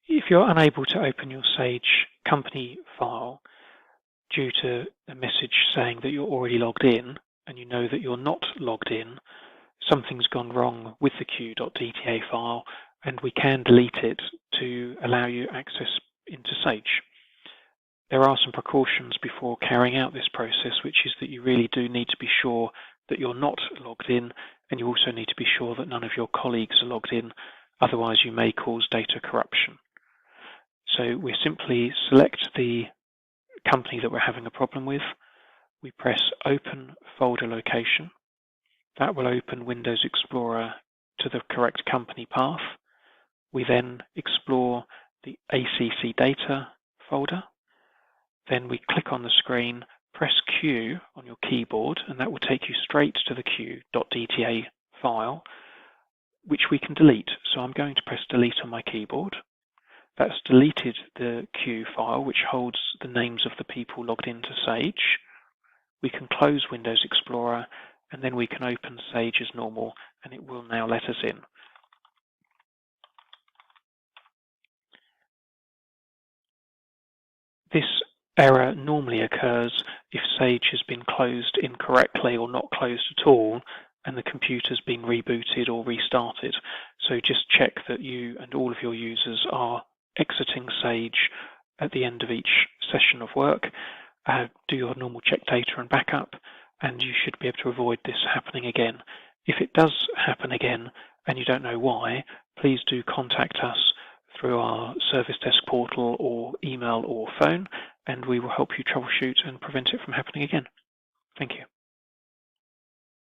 If you're unable to open your Sage company file due to a message saying that you're already logged in and you know that you're not logged in, something's gone wrong with the q.dta file, and we can delete it to allow you access into Sage. There are some precautions before carrying out this process, which is that you really do need to be sure that you're not logged in, and you also need to be sure that none of your colleagues are logged in, otherwise you may cause data corruption. So we simply select the company that we're having a problem with. We press Open Folder Location. That will open Windows Explorer to the correct company path. We then explore the ACC Data folder. Then we click on the screen, press Q on your keyboard, and that will take you straight to the q.dta file, which we can delete. So I'm going to press Delete on my keyboard. That's deleted the Q file, which holds the names of the people logged into Sage. We can close Windows Explorer, and then we can open Sage as normal, and it will now let us in. This error normally occurs if Sage has been closed incorrectly or not closed at all, and the computer's been rebooted or restarted. So just check that you and all of your users are exiting Sage at the end of each session of work. Do your normal check data and backup, and you should be able to avoid this happening again. If it does happen again and you don't know why, please do contact us through our service desk portal or email or phone, and we will help you troubleshoot and prevent it from happening again. Thank you.